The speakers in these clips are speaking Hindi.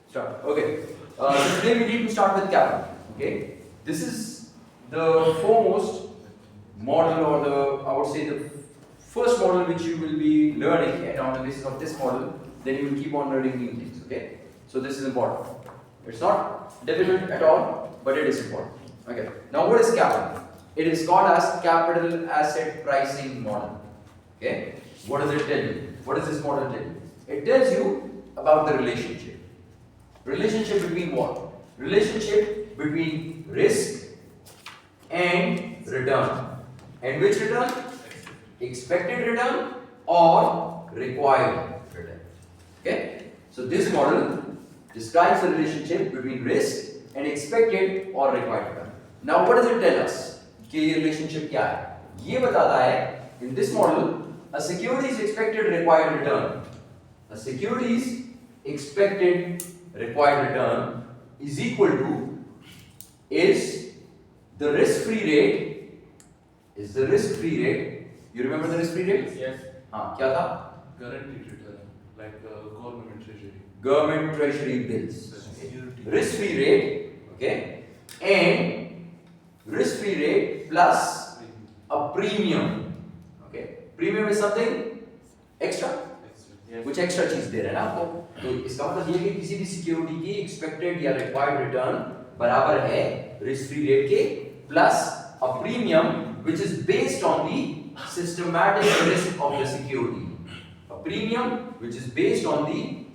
Start. Okay. So today we need to start with capital. Okay. This is the foremost model, or I would say the first model which you will be learning, and on the basis of this model, then you will keep on learning new things. Okay. So this is important. It's not difficult at all, but it is important. Okay. Now what is capital? It is called as capital asset pricing model. Okay. What does it tell you? What does this model tell you? It tells you about the relationship. Relationship between what? Relationship between risk and return. And which return? Expected return or required return. Okay? So this model describes the relationship between risk and expected or required return. Now what does it tell us? कि ये relationship क्या है? ये बताता है, in this model, a security's expected required return. A security's expected required return is equal to the risk-free rate. You remember the risk-free rate? Yes. हाँ, क्या था? Guaranteed return, like government treasury. Government treasury bills. Okay. Risk-free rate, okay, and risk-free rate plus a premium. Okay, premium is something extra. Yes. कुछ एक्स्ट्रा चीज दे रहे हैं ना आपको, तो इसका मतलब ये है कि किसी भी सिक्योरिटी की एक्सपेक्टेड या रिक्वायर्ड रिटर्न बराबर है रिस्क फ्री रेट के plus a premium which is based on the systematic risk of the security. A premium which is based on the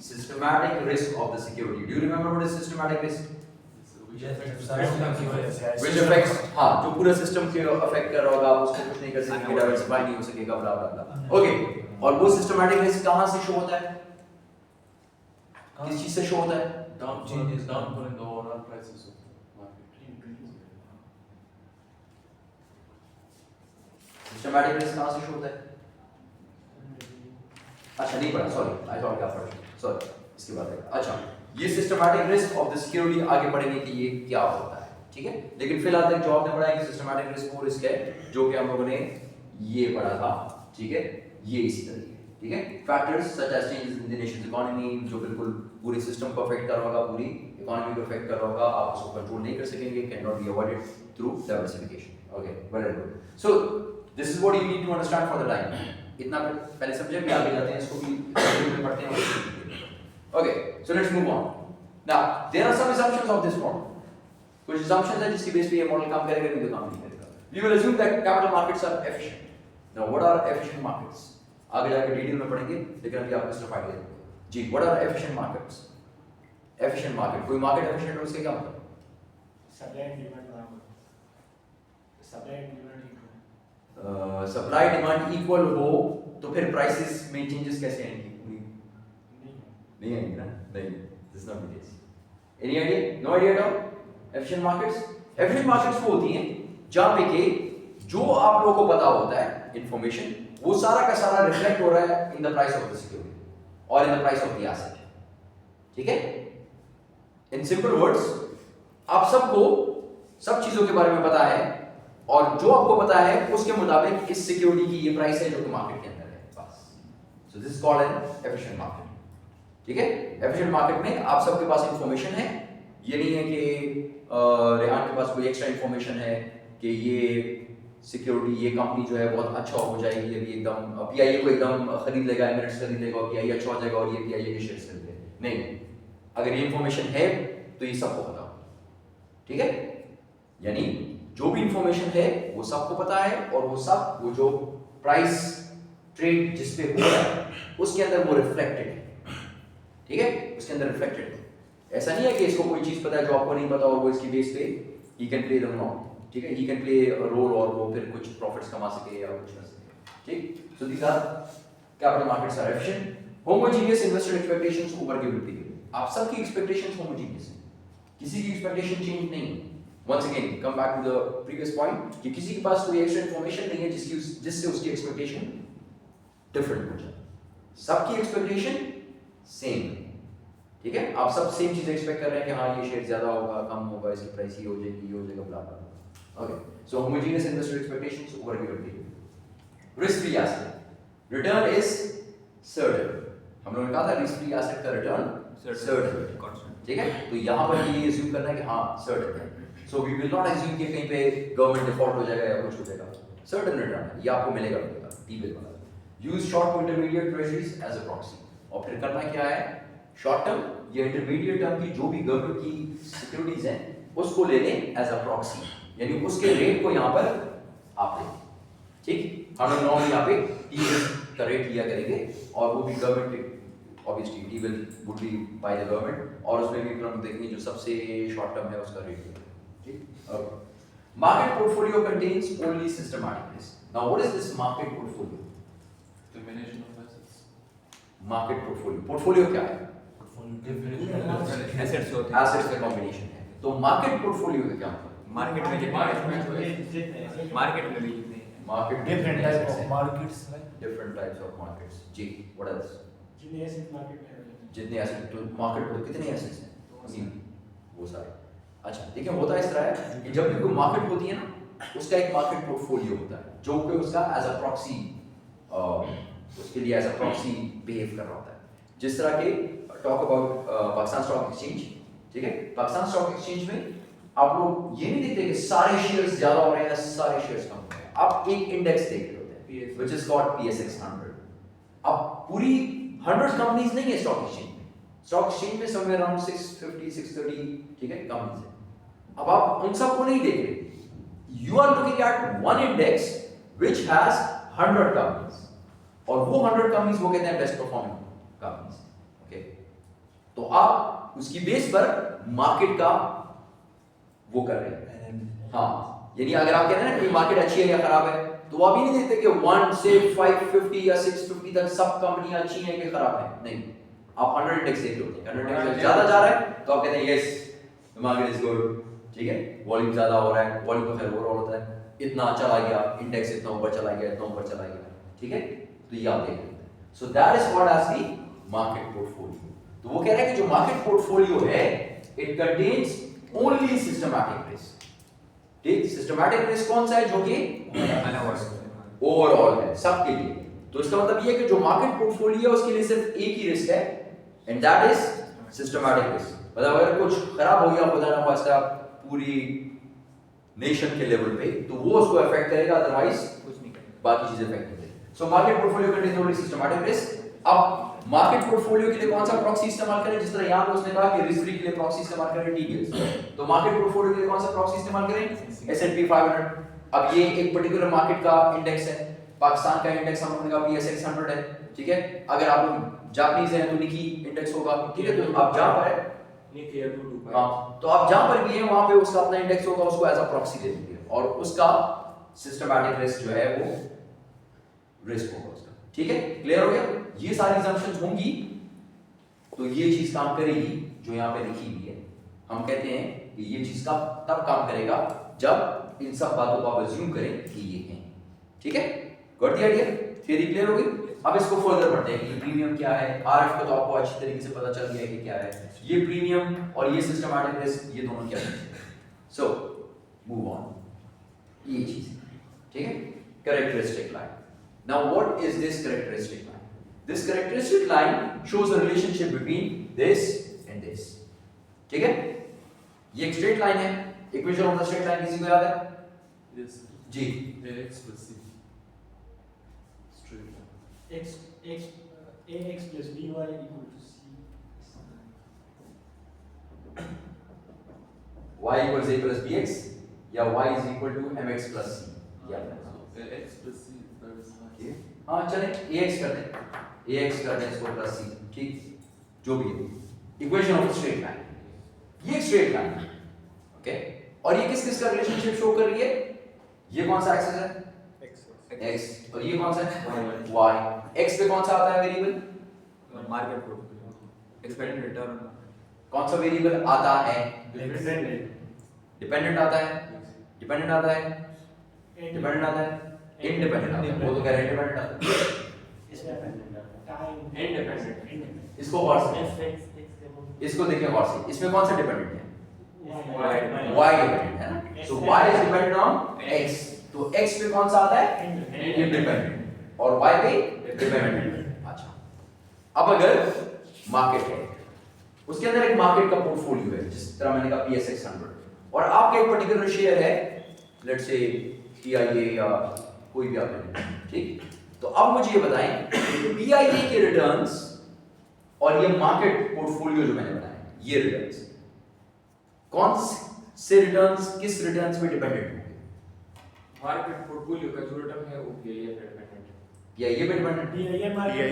systematic risk of the security. Do you remember what is systematic risk? Which affects, हाँ, जो पूरा सिस्टम के अफेक्ट कर रहा होगा, आप उसको कुछ नहीं कर सकेंगे, डाइवर्सिफाई नहीं हो सकेगा, ब्ला ब्ला ब्ला. ओके, और वो सिस्टमैटिक रिस्क कहाँ से शो होता है? किस चीज से शो होता है? Downfall in the overall prices of the market. Systematic risk कहाँ से शो होता है? अच्छा नहीं पढ़ा, सॉरी, आई थॉट क्या पढ़ा, सॉरी, इसके बाद है. अच्छा, ये systematic risk of the security आगे पढ़ेंगे कि ये क्या होता है, ठीक है. लेकिन फिलहाल तक जो आपने पढ़ा है कि सिस्टमैटिक रिस्क वो रिस्क है जो कि हम लोगों ने ये पढ़ा था, ठीक है, ये इसी तरह है, ठीक है. Factors such as changes in the nation's economy, जो बिल्कुल पूरे सिस्टम को अफेक्ट कर रहा होगा, पूरी इकोनॉमी को अफेक्ट कर रहा होगा, आप उसको कंट्रोल नहीं कर सकेंगे, can not be avoided through diversification. Okay, very good. So this is what you need to understand for the time. इतना पहले सब्जेक्ट में आगे जाते हैं, इसको भी पढ़ते हैं. Okay, so let's move on. Now, there are some assumptions of this model. कुछ assumptions हैं जिसकी बेस पे ये मॉडल काम करेगा, नहीं तो काम नहीं करेगा. We will assume that capital markets are efficient. Now, what are efficient markets? आगे जाके डिटेल में पढ़ेंगे, लेकिन अभी आपको सिर्फ आइडिया देंगे. जी, what are efficient markets? Efficient market. कोई मार्केट efficient है उसके क्या मतलब? Supply and demand बराबर. Supply and demand equal. Supply demand equal हो तो फिर prices में changes कैसे आएंगी? नहीं आएंगे ना? नहीं. This is not the case. Any idea? No idea at all? Efficient markets? Efficient markets वो होती हैं जहाँ पे कि जो आप लोगों को पता होता है information, वो सारा का सारा reflect हो रहा है in the price of the security or in the price of the asset. ठीक है? In simple words, आप सबको सब चीजों के बारे में पता है और जो आपको पता है उसके मुताबिक इस सिक्योरिटी की ये प्राइस है जो कि मार्केट के अंदर है, बस. So this is called an efficient market. ठीक है. एफिशिएंट मार्केट में आप सबके पास इंफॉर्मेशन है. ये नहीं है कि रेहान के पास कोई एक्स्ट्रा इंफॉर्मेशन है कि ये सिक्योरिटी, ये कंपनी जो है बहुत अच्छा हो जाएगी, अभी एकदम पीआईए को एकदम खरीद लेगा, एमिरेट्स खरीद लेगा और पीआईए अच्छा हो जाएगा और ये पीआईए के शेयर्स खरीद लेगा. नहीं, अगर ये इंफॉर्मेशन है तो ये सबको पता हो. ठीक है. यानी जो भी इंफॉर्मेशन है वो सबको पता है और वो सब वो जो प्राइस ट्रेड जिस पे हो रहा है उसके अंदर वो रिफ्लेक्टेड है. ठीक है, उसके अंदर रिफ्लेक्टेड है. ऐसा नहीं है कि इसको कोई चीज पता है जो आपको नहीं पता और वो इसकी बेस पे ही कैन प्ले द रोल. ठीक है, he can play a role और वो फिर कुछ प्रॉफिट्स कमा सके या कुछ कर सके. ठीक. So these are capital markets are efficient. Homogeneous investor expectations over given period. आप सबकी एक्सपेक्टेशंस होमोजेनियस हैं, किसी की एक्सपेक्टेशन चेंज नहीं है. Once again come back to the previous point कि किसी के पास कोई एक्स्ट्रा इंफॉर्मेशन नहीं है जिससे उसकी एक्सपेक्टेशन डिफरेंट हो जाए. सबकी एक्सपेक्टेशन सेम है. ठीक है, आप सब सेम चीज एक्सपेक्ट कर रहे हैं कि हाँ ये शेयर ज्यादा होगा, कम होगा, इसकी प्राइस ये हो जाएगी, ये हो जाएगा, blah blah. Okay, so homogeneous investor expectations over given period. Risk free asset return is certain. हम लोगों ने कहा था रिस्क फ्री एसेट का रिटर्न सर्टेन constant. ठीक है। तो यहाँ पर ये assume करना है कि हाँ सर्टेन है। So we will not assume कि कहीं पे गवर्नमेंट डिफॉल्ट हो जाएगा या कुछ हो जाएगा। सर्टेन रिटर्न ये आपको मिलेगा T-bill वाला। Use short to intermediate treasuries as a proxy। और फिर करना क्या है, शॉर्ट टर्म या इंटरमीडिएट टर्म की जो भी गवर्नमेंट की सिक्योरिटीज हैं उसको ले लें एज अ प्रॉक्सी, यानी उसके रेट को यहाँ पर आप लें। ठीक, हम लोग नॉर्मली यहाँ पे T-bill का रेट लिया करेंगे और वो भी government obviously T-bill would be by the government और उसमें भी हम देखेंगे जो सबसे शॉर्ट टर्म है उसका रेट। ठीक, okay. Market portfolio contains only systematic risk. Now what is this market portfolio? Termination of assets. Market portfolio, portfolio क्या है? Assets होते हैं। Assets का combination है। तो market portfolio का क्या मतलब? Market में जितने Market में market में भी जितने Market Different में type assets of हैं। markets like Different types of markets. जी, what else? जितने asset market में available जितने एसेट तो मार्केट में कितने एसेट्स हैं? तीन, वो सारे। अच्छा, देखिए होता इस तरह है कि जब भी कोई मार्केट होती है ना, उसका एक मार्केट पोर्टफोलियो होता है जो कि उसका एज अ प्रॉक्सी उसके लिए एज अ प्रॉक्सी बिहेव कर रहा होता है। जिस तरह के talk about Pakistan stock exchange, ठीक है, पाकिस्तान स्टॉक एक्सचेंज में आप लोग ये नहीं देखते कि सारे शेयर्स ज्यादा हो रहे हैं सारे शेयर्स कम हो रहे हैं, आप एक इंडेक्स देख रहे होते हैं व्हिच इज कॉल्ड PSX 100। अब पूरी 100 कंपनीज नहीं है स्टॉक एक्सचेंज में, स्टॉक एक्सचेंज में समवेयर अराउंड 650 630 ठीक है कंपनीज है। अब आप उन सबको नहीं देख रहे, you are looking at one index which has 100 companies और वो 100 कंपनीज वो कहते हैं बेस्ट परफॉर्मिंग कंपनीज। ओके, तो आप उसकी बेस पर मार्केट का वो कर रहे हैं। हाँ, यानी अगर आप कह रहे हैं ना कि मार्केट अच्छी है या खराब है, तो आप ये नहीं देखते कि 1 से 550 या 650 तक सब कंपनियां अच्छी हैं कि खराब हैं, नहीं, आप 100 इंडेक्स देख रहे होते हैं। 100 इंडेक्स ज्यादा जा रहा है तो आप कहते हैं yes the market is good, ठीक है, वॉल्यूम ज्यादा हो रहा है, वॉल्यूम तो खैर ओवरऑल होता है, इतना चला गया इंडेक्स, इतना ऊपर चला गया, इतना ऊपर चला गया, ठीक है, तो ये आप देख रहे हैं। So that is what as the market portfolio. तो वो कह रहा है कि जो मार्केट पोर्टफोलियो है it contains only systematic risk. ठीक, सिस्टमैटिक रिस्क कौन सा है, जो कि ओवरऑल है सबके लिए। तो इसका मतलब ये है कि जो मार्केट पोर्टफोलियो है उसके लिए सिर्फ एक ही रिस्क है and that is systematic risk. मतलब अगर कुछ खराब हो गया खुदा ना खास्ता पूरी नेशन के लेवल पे तो वो उसको अफेक्ट करेगा, अदरवाइज कुछ नहीं करेगा। बाकी चीजें अफेक्ट नहीं करेगी। So market portfolio contains only systematic risk. अब मार्केट पोर्टफोलियो के लिए कौन सा प्रॉक्सी इस्तेमाल करें, जिस तरह यहां पे उसने कहा कि रिस्क फ्री के लिए प्रॉक्सी इस्तेमाल करें T-bills, तो मार्केट पोर्टफोलियो के लिए कौन सा प्रॉक्सी इस्तेमाल करें S&P 500। अब ये एक पर्टिकुलर मार्केट का इंडेक्स है, पाकिस्तान का इंडेक्स हम लोगों ने कहा PSX 100 है, ठीक है। अगर आप लोग जापानीज हैं तो निकी इंडेक्स होगा, ठीक है। तो आप जहां पर है हाँ, तो आप जहां पर भी हैं वहां पे उसका अपना इंडेक्स होगा, उसको एज अ प्रॉक्सी ले लेंगे और उसका सिस्टमैटिक रिस्क जो है वो रिस्क होगा उसका, ठीक है। क्लियर हो गया, ये सारी assumptions होंगी तो ये चीज काम करेगी जो यहाँ पे लिखी हुई है। हम कहते हैं कि ये चीज का तब काम करेगा जब इन सब बातों को आप अज्यूम करें कि ये हैं, ठीक है। Got the idea, theory clear हो गई। अब इसको फर्दर पढ़ते हैं कि प्रीमियम क्या है, आरएफ का तो आपको अच्छी तरीके से पता चल गया है कि क्या है, ये प्रीमियम और ये सिस्टमैटिक रिस्क ये दोनों क्या है। सो मूव ऑन, ये चीज, ठीक है। Characteristic line. Now what is this characteristic line? This characteristic line shows a relationship between this and this, ठीक है। ये एक स्ट्रेट लाइन है, equation of the straight line किसी को याद है? Yes. Ji, AX plus C. Straight line. AX plus BY equal to C. y equals a plus bx या y is equal to mx plus c, या AX plus C. That is nice. हाँ चलें ax कर दें, ax कर दें इसको प्लस c, ठीक, जो भी है। इक्वेशन ऑफ स्ट्रेट लाइन, ये स्ट्रेट लाइन है, ओके। और ये किस किस का रिलेशनशिप शो कर रही है? ये कौन सा एक्सिस है? x, और ये कौन सा है? y। x पे कौन सा आता है variable? Market portfolio, expected return. कौन सा वेरिएबल आता है? Dependent. डिपेंडेंट आता है, डिपेंडेंट आता है, डिपेंडेंट आता है, इंडिपेंडेंट आता है। वो तो कह रहे हैं इंडिपेंडेंट आता है। Independent. इसको गौर से, इसको देखिए गौर से, इसमें कौन सा डिपेंडेंट है? y डिपेंडेंट है ना। सो y is dependent on x, तो x पे कौन सा आता है? इंडिपेंडेंट, और y पे डिपेंडेंट। अच्छा, अब अगर मार्केट है, उसके अंदर एक मार्केट का पोर्टफोलियो है, जिस तरह मैंने कहा PSX 100, और आपका एक पर्टिकुलर शेयर है, लेट्स से PIA या कोई भी आप ले, ठीक। तो अब मुझे ये बताएं PIA के रिटर्न्स और ये मार्केट पोर्टफोलियो जो मैंने बनाया, ये रिटर्न्स कौन से रिटर्न्स किस रिटर्न्स पे डिपेंडेंट होंगे? मार्केट पोर्टफोलियो का जो रिटर्न है वो PIA पे डिपेंडेंट है। PIA पे डिपेंडेंट, PIA मार्केट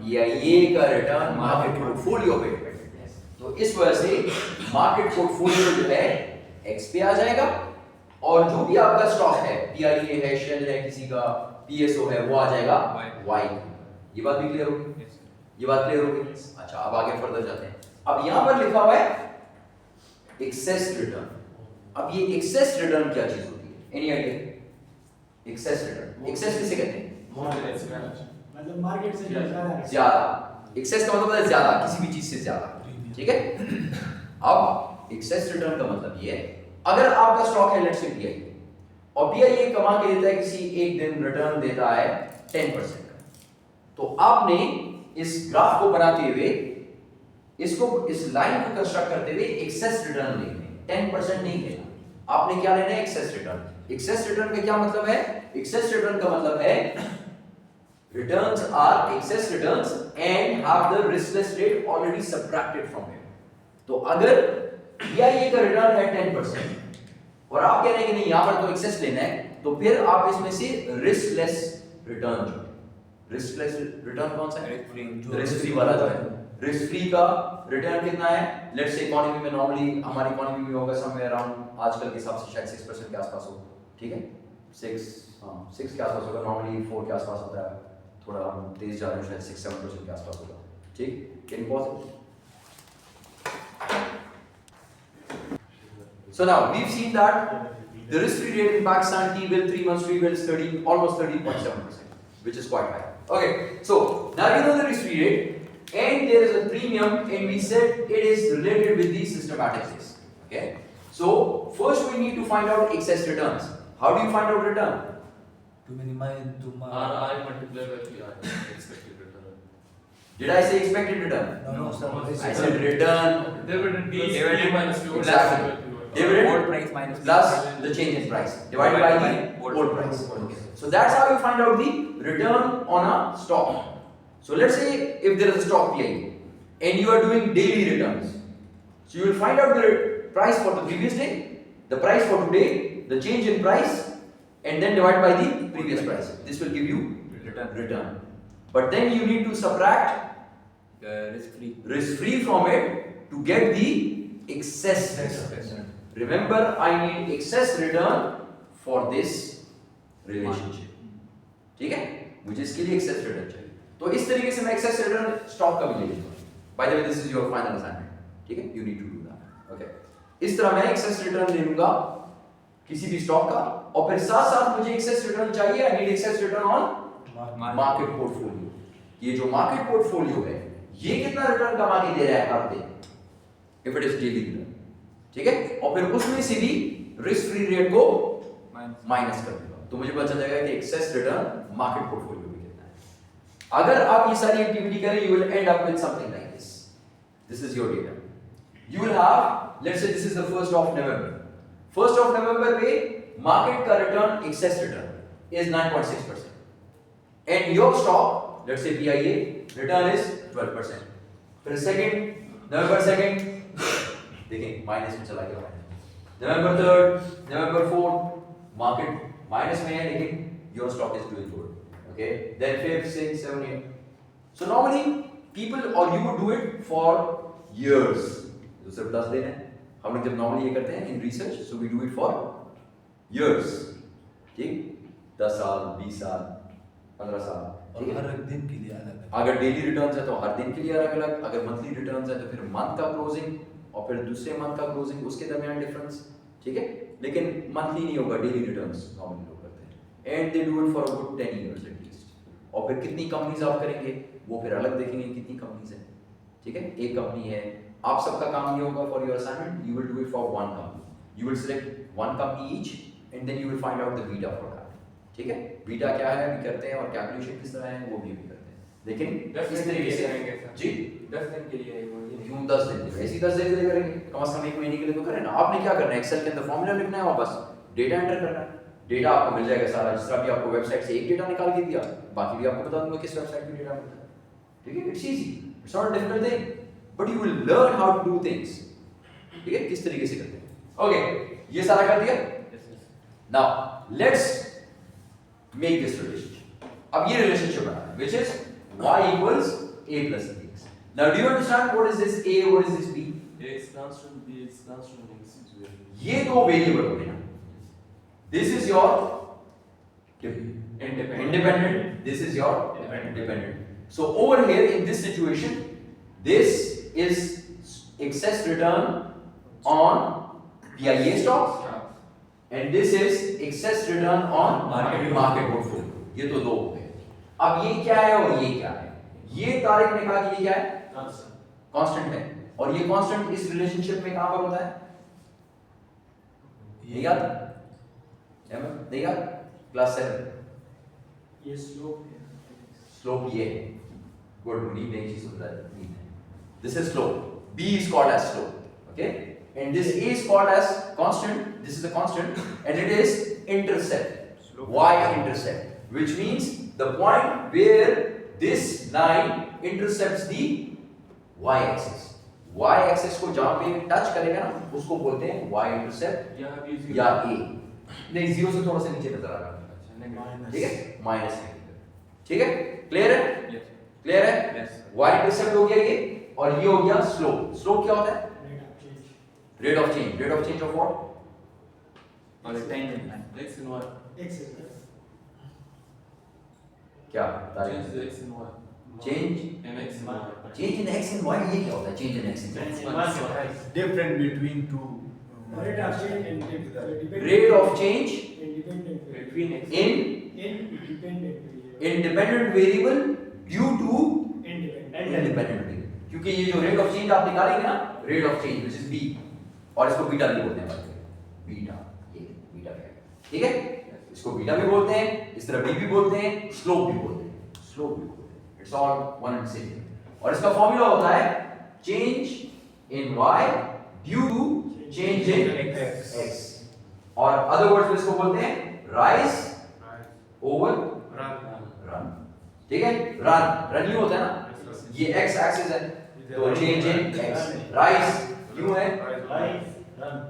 PIA का रिटर्न मार्केट पोर्टफोलियो पे डिपेंडेंट है। तो इस वजह से मार्केट पोर्टफोलियो जो है X पे आ जाएगा, और जो भी आपका स्टॉक है, PIA है, शेल है किसी का, PSO है, वो आ जाएगा Y। ये बात भी क्लियर होगी? ये बात क्लियर होगी? अच्छा, अब आगे फर्दर जाते हैं। अब यहां पर लिखा हुआ है एक्सेस रिटर्न। अब ये एक्सेस रिटर्न क्या चीज होती है? Any idea? Excess return, excess किसे कहते हैं? मतलब मार्केट से ज्यादा है। ज्यादा। एक्सेस का मतलब है ज्यादा, किसी भी चीज से ज्यादा, ठीक है। अब एक्सेस रिटर्न का मतलब ये है, अगर आपका स्टॉक है लेट्स से PIA, और PIA कमा के देता है किसी एक दिन रिटर्न देता है 10% का, तो आपने इस ग्राफ को बनाते हुए इसको, इस लाइन को कंस्ट्रक्ट करते हुए एक्सेस रिटर्न लेंगे, 10% नहीं लेना, आपने क्या लेना है? Access return. एक्सेस रिटर्न का क्या मतलब है? एक्सेस रिटर्न का मतलब है returns are excess returns and have the riskless rate already subtracted from it. तो अगर PIA का रिटर्न है 10% और आप कह रहे हैं कि नहीं यहां पर तो एक्सेस लेना है, तो फिर आप इसमें से रिस्कलेस रिटर्न जो, रिस्कलेस रिटर्न कौन सा है? रिस्क फ्री वाला जो है, रिस्क फ्री का रिटर्न कितना है? लेट्स से इकोनॉमी में नॉर्मली, हमारी इकोनॉमी में होगा समवेयर अराउंड, आजकल के हिसाब से शायद 6% के आसपास हो, ठीक है, 6 के आसपास होगा, नॉर्मली 4 के आसपास होता है, थोड़ा हम तेज जा रहे हैं, शायद 6-7% के आसपास होगा, ठीक। Can pause? So now we've seen that the risk-free rate in Pakistan T-bill 3 months T-bill is almost 13.7%, which is quite high. Okay, so now you know the risk-free rate, and there is a premium, and we said it is related with the systematic risk. Okay, so first we need to find out excess returns. How do you find out return? RI multiplied by PI, expected return. Did I say expected return? No, sir. I said return Dividend Dividend minus P exactly. Dividend Old price minus plus the change in price divided by the old price. Okay. So that's how you find out the return on a stock. So let's say if there is a stock PIA and you are doing daily returns, so you will find out the price for the previous day, the price for today, the change in price, and then divide by the previous price. This will give you return. But then you need to subtract risk free from it to get the excess return. Remember, I need excess return for this relationship. ठीक है? मुझे इसके लिए excess return चाहिए. तो इस तरीके से मैं excess return stock का भी ले लूँगा. By the way, this is your final assignment. ठीक है? You need to do that. Okay. इस तरह मैं excess return ले लूँगा किसी भी स्टॉक का, और फिर साथ साथ मुझे excess return चाहिए. I need excess return on market portfolio. ये जो market portfolio है, ये कितना रिटर्न कमा के दे रहा है हर दिन? If it is daily return. ठीक है, और फिर उसमें से भी रिस्क फ्री रेट को माइनस कर दूंगा, तो मुझे पता चलेगा कि एक्सेस रिटर्न मार्केट पोर्टफोलियो में कितना है। अगर आप ये सारी एक्टिविटी करें, you will end up with something like this. This is your data. You will have, let's say this is the 1st of November. 1st of November पे मार्केट का return, excess return is 9.6%, and your stock let's say PIA return is 12%. फिर November 2nd देखिए माइनस में चला गया. November 3rd, November 4th, market minus में है लेकिन your stock is doing good. Okay, then 5th, 6th, 7th, 8th. So normally people, or you would do it for years. जो सिर्फ 10 दिन है, हम लोग जब नॉर्मली ये करते हैं in research, so we do it for years. ठीक, 10 साल, 20 साल, 15 साल. और हर एक दिन के लिए अलग है. अगर डेली रिटर्न्स है तो हर दिन के लिए अलग अलग, अगर मंथली रिटर्न्स है तो फिर मंथ का क्लोजिंग और फिर दूसरे मंथ का क्लोजिंग, उसके दरमियान डिफरेंस. ठीक है, लेकिन मंथली नहीं होगा, डेली रिटर्न्स नॉर्मली लोग करते हैं, and they do it for a good 10 years at least. और फिर कितनी कंपनीज आप करेंगे वो फिर अलग देखेंगे कितनी कंपनीज हैं. ठीक है, एक कंपनी है, आप सबका काम ये होगा for your assignment, you will do it for one company, you will select one company each, and then you will find out the beta for that. ठीक है, बीटा क्या है भी करते हैं और कैलकुलेशन किस तरह है वो भी करते हैं, लेकिन इस तरीके से करेंगे सर जी 10 दिन के लिए तुम 10 दिन थे, ऐसी 10 दिन के लिए करेंगे, कम से कम 1 महीने के लिए तो करें ना। आपने क्या करना है, एक्सेल के अंदर फॉर्मूला लिखना है और बस डेटा एंटर करना है, डेटा आपको मिल जाएगा सारा। जिस तरह भी आपको वेबसाइट से एक डेटा निकाल के दिया, बाकी भी आपको बता दूंगा किस वेबसाइट पे डेटा मिलता है, ठीक है। It's easy, it's not difficult thing, but you will learn how to do things, ठीक है, किस तरीके से करते हैं। ओके, ये सारा कर दिया। Now let's make this relationship. अब ये रिलेशनशिप बनाना है, which is y equals a plus bx. Now do you understand what is this a, what is this b? X constant, B is constant, X is variable. ये दो वेरिएबल हो गए ना, this is your independent, this is your dependent. So over here in this situation, this is excess return on PIA stocks and this is excess return on market portfolio. ये तो दो हो गए। अब ये क्या है और ये क्या है? ये तारिक ने कहा कि ये क्या है? कांस्टेंट है, और ये कांस्टेंट इस रिलेशनशिप में कहां पर होता है? ये याद? नहीं याद? क्लास 7 ये स्लोप है, स्लोप ये है। गुड, मुनीब ने चीज बताई। This is slope, b is called as slope, okay, and this a is called as constant, this is a constant, and it is intercept, y intercept, which means the point where this line intercepts the y axis. y axis को जहां पे टच करेगा ना, उसको बोलते हैं y intercept यहाँ भी zero। या a। नहीं, जीरो से थोड़ा सा नीचे नजर आ रहा है, ठीक है, माइनस है, ठीक है, क्लियर है? Yes. क्लियर है? Yes. y इंटरसेप्ट हो गया ये, और ये हो गया स्लोप। स्लोप क्या होता है? rate of change, rate of change of what? और tangent line. X and Y. x is क्या? Change the X and Y. Change And X and Y. Change in x and y, ये क्या होता है? Change in x and y, Different between two. rate of change and dependent rate of change independent variable. Between X in Independent variable. Independent variable due to Independent. Independent variable, क्योंकि ये जो रेट ऑफ चेंज आप निकालेंगे ना, rate of change which is b, और इसको बीटा भी बोलते हैं भाई, बीटा, ये बीटा है, ठीक है, इसको बीटा भी बोलते हैं, इस तरह b भी बोलते हैं, स्लोप भी बोलते हैं, स्लोप भी बोलते हैं, it's all one and same. और इसका फार्मूला होता है change in y due to change in x, और अदर वर्ड्स में इसको बोलते हैं राइज ओवर रन, ठीक है, रन ही होता है ना, ये x एक्सिस है, तो चेंज इन x, राइज क्यों है?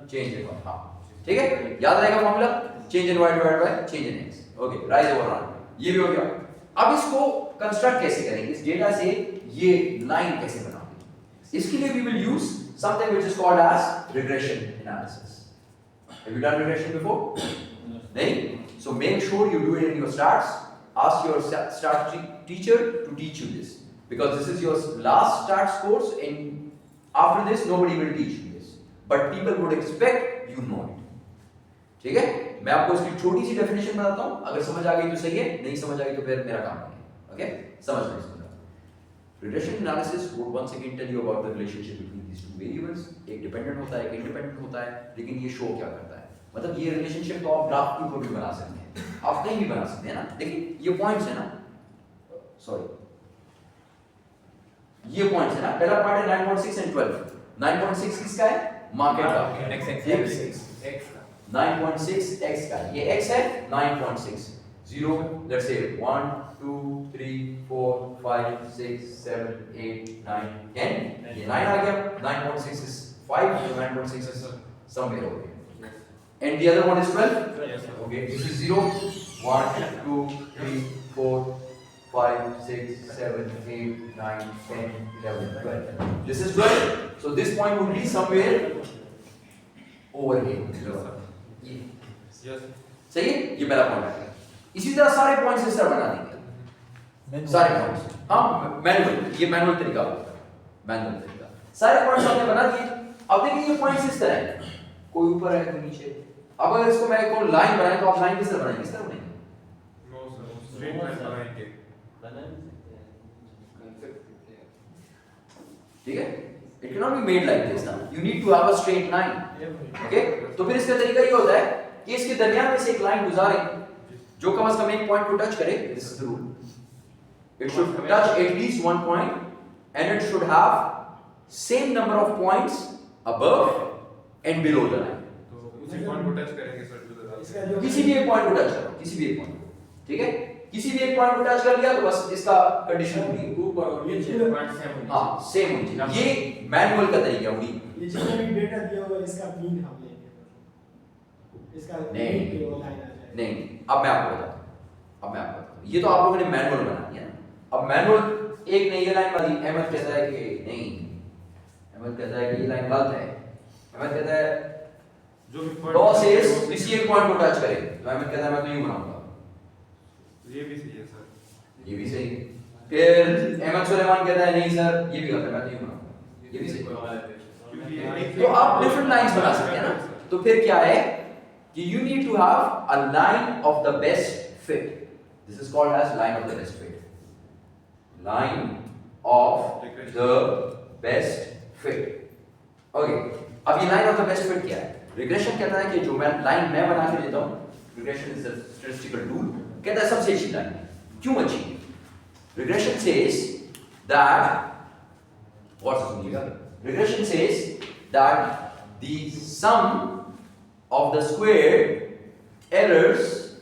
चेंज इन y, हाँ, ठीक है, याद रहेगा formula, change in y divide by change in x, okay, rise over run, ये भी हो गया। अब इसको कंस्ट्रक्ट कैसे करेंगे, इस डेटा से ये लाइन कैसे बनाएंगे? इसके लिए we will use something which is called as regression analysis. Have you done regression before? नहीं? So make sure you do it in your stats. Ask your stats teacher to teach you this, because this is your last stats course, and after this nobody will teach you this, but people would expect you know it. ठीक है? मैं आपको इसकी छोटी सी डेफिनेशन बताता हूँ, अगर समझ आ गई तो सही है, नहीं समझ आ गई तो फिर मेरा काम नहीं है, ओके? समझ लो इसको। Regression analysis would once again tell you about the relationship between these two variables. एक डिपेंडेंट होता है, एक इंडिपेंडेंट होता है, लेकिन ये शो क्या करता है? मतलब ये रिलेशनशिप तो आप ग्राफ के ऊपर भी बना सकते हैं, आप कहीं भी बना सकते हैं ना, देखिए ये पॉइंट्स है ना, सॉरी ये पॉइंट्स है ना, पहला पॉइंट है 9.6 एंड 12। 9.6 किसका है? मार्केट का, X का 9.6 x का, ये x है 9.6, 0, let's say 1 2 3 4 5 6 7 8 9 10, ये 9 आ गया, 9.6 is 5, so 9.6 is somewhere over here. And the other one is 12? Yes, sir. Okay, this is 0, 1, 2, 3, 4, 5, 6, 7, 8, 9, 10, 11, 12. This is 12. So this point would be somewhere over here. ये Yes. सही है? ये पहला पॉइंट है। इसी तरह सारे पॉइंट्स इस तरह बना देंगे। सारे पॉइंट्स। हाँ, मैनुअल, ये मैनुअल तरीका होता है। मैनुअल तरीका। सारे पॉइंट्स हमने बना दिए। अब देखिए ये पॉइंट्स इस तरह हैं। कोई ऊपर है, कोई नीचे। अब अगर इसको मैं कोई लाइन बनाए तो आप लाइन किस तरह बनाएंगे? इस तरह बनाएंगे? No, sir. Straight line बनाएंगे. ठीक है? It cannot be made like this ना. You need to have a straight line. Okay? तो फिर इसका तरीका ये होता है कि इसके दरमियान में से एक लाइन गुजारें जो कम से कम एक पॉइंट को टच करे. This is the rule. It should touch at least one point and it should have same number of points above and below the line. तो उसी पॉइंट को टच करेंगे सर जो इसका दे जो किसी भी एक पॉइंट को टच करो, किसी भी एक पॉइंट को, ठीक है? किसी भी एक पॉइंट को टच कर लिया तो बस इसका कंडीशन पूरी। ऊपर और नीचे पॉइंट सेम होने हाँ, सेम होनी चाहिए। ये मैनुअल का तरीका है। ये जितना भी डेटा दिया हुआ है इसका मीन हम लेंगे, इसका नहीं। मीन पे वो लाइन आ जाएगा। नहीं, अब मैं आपको बताता हूँ। ये तो आप लोगों ने मैनुअल बना दिया ना। अब मैनुअल एक ने ये लाइन बना दी, अहमद कहता है कि नहीं, अहमद कहता है कि ये लाइन गलत है। अहमद कहता है जो भी लॉ सेज किसी एक पॉइंट को टच करे, तो अहमद कहता है मैं तो यूं बनाऊंगा। ये भी सही है सर। ये भी सही है। फिर अहमद सुलेमान कहता है नहीं सर, ये भी गलत है, मैं तो यूं बनाऊंगा। ये भी सही है। क्योंकि तो आप डिफरेंट लाइंस बना सकते हैं ना। तो फिर क्या है कि you need to have a line of the best fit. This is called as line of the best fit. Line of the best fit. Okay. अब ये line of the best fit क्या है? Regression कहता है कि जो मैं लाइन मैं बना के देता हूँ, regression is a statistical tool, कहता है सबसे अच्छी लाइन। क्यों अच्छी? Regression says that what सुनिएगा? Regression says that the sum of the squared errors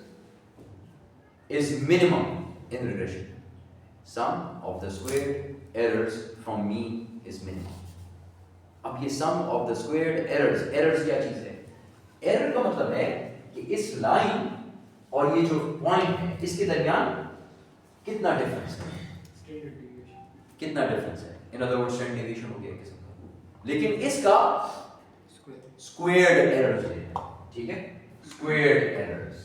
is minimum in regression. Sum of the squared errors from mean is minimum. अब ये sum of the squared errors क्या चीज है? Error का मतलब है कि इस लाइन और ये जो पॉइंट है इसके दरमियान कितना डिफरेंस है? Standard deviation. कितना डिफरेंस है? In other words, standard deviation हो गया किस्म का। लेकिन इसका स्क्वेयर्ड एरर्स है, ठीक है? Squared errors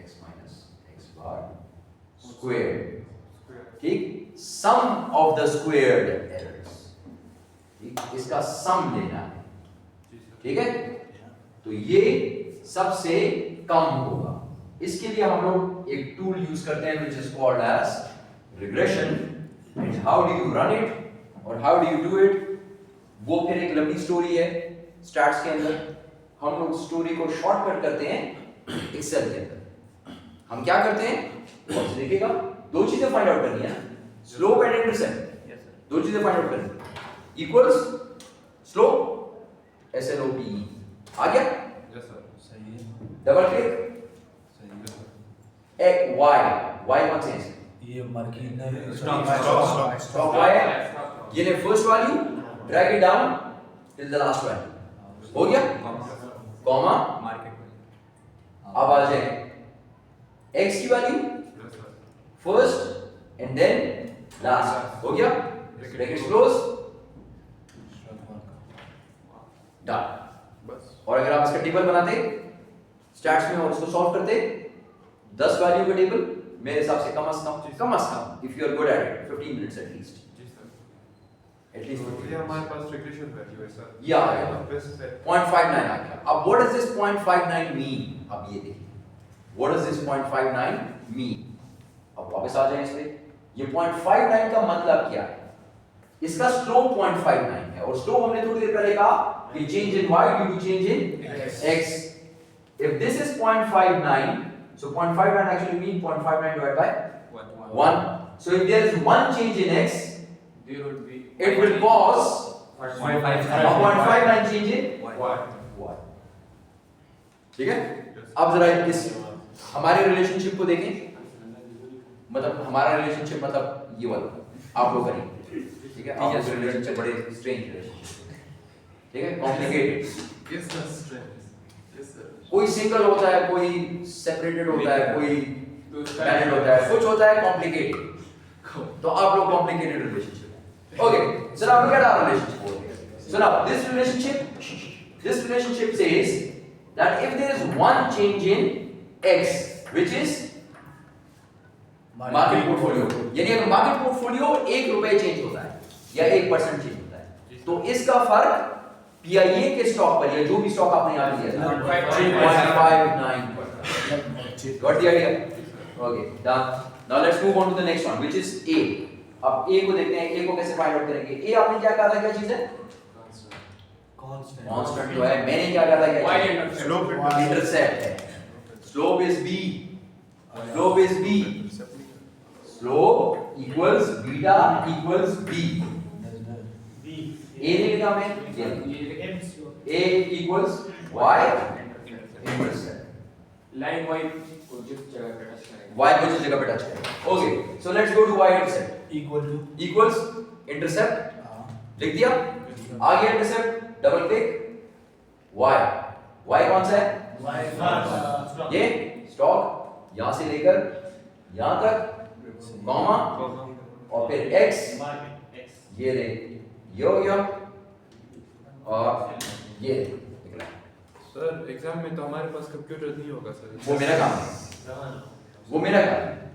x minus x bar squared, ठीक? सम ऑफ द स्क्वेयर्ड एरर्स, ठीक? इसका सम लेना है, ठीक है? तो ये सबसे कम होगा। इसके लिए हम लोग एक टूल यूज करते हैं which is called as regression. And how do you run it और how do you do it? वो फिर एक लंबी स्टोरी है। स्टार्ट्स के अंदर हम लोग स्टोरी को शॉर्टकट करते हैं एक्सेल के अंदर। हम क्या करते हैं? और देखिएगा, दो चीजें फाइंड आउट करनी है ना, स्लोप एंड इंटरसेप्ट। दो चीजें फाइंड आउट करनी, इक्वल्स स्लोप SLOPE आ गया, यस सर। सही है, डबल क्लिक सही है। y कौन से है? ये मार्किंग है, स्टॉक y है। ये ले first value, drag it down till the last value, हो गया, कॉमा, अब आ जाए x की value yes sir. First and then last, हो गया, ब्रैकेट क्लोज, डन। बस और अगर आप इसका टेबल बनाते स्टैट्स में और उसको सॉल्व करते 10 वैल्यू का टेबल मेरे हिसाब से कम से कम if you are good at it 15 minutes at least, जी सर। एटलीस्ट ये हमारे पास रिग्रेशन वैल्यू है सर। या आ गया, बेस्ट है। 0.59 आ गया। अब व्हाट डज दिस 0.59 मीन? अब ये देखिए, व्हाट डज दिस 0.59 मीन? अब वापस आ जाएं इस पे। ये 0.59 का मतलब क्या है? इसका स्लोप 0.59 है और स्लोप हमने थोड़ी देर पहले कहा कि change in y due to change in x. If this is 0.59, so 0.59 actually means 0.59 divided by 1. So if there is one change in x, there would be it will cause a 0.59 0.59 change in Why? y. ठीक है? अब जरा इस हमारे रिलेशनशिप को देखें, मतलब हमारा रिलेशनशिप मतलब ये वाला आप लोग करेंगे, ठीक है? आप लोग रिलेशनशिप बड़े स्ट्रेंज रिलेशनशिप, ठीक है? Complicated. Yes sir. Yes sir. कोई सिंगल होता है, कोई सेपरेटेड होता है, कोई मैरिड होता है, कुछ होता है कॉम्प्लिकेटेड। तो आप लोग complicated relationship, okay? So now look at our relationship. So now this relationship says that if there is one change in x which is market portfolio, यानी अगर मार्केट पोर्टफोलियो 1 रुपए चेंज होता है या 1% चेंज होता है, तो इसका फर्क PIA के स्टॉक पर या जो भी स्टॉक आपने यहाँ लिया था 0.59%. Got the idea? Okay, done. Now let's move on to the next one, which is A. अब A को देखते हैं, A को कैसे फाइंड आउट करेंगे? A आपने क्या कहा था, क्या चीज है? कांस्टेंट तो है, मैंने क्या कहा था, क्या चीज है? स्लोप इंटरसेप्ट है। Slope is B. Slope is B. Slope equals beta equals B. ए नहीं लिखा हमने, ये M slope. a equals y intercept, line y को जिस जगह पे टच करेंगे y को जिस जगह पे टच करें। Okay, so let's go to y intercept equal to equals intercept लिख दिया, आ गया intercept, double click y, y कौन सा है? ये स्टॉक, यहां से लेकर यहां तक कॉमा और फिर x, ये ले ये हो गया और ये दिख रहा है। सर एग्जाम में तो हमारे पास कंप्यूटर नहीं होगा सर। वो मेरा काम है, वो मेरा काम है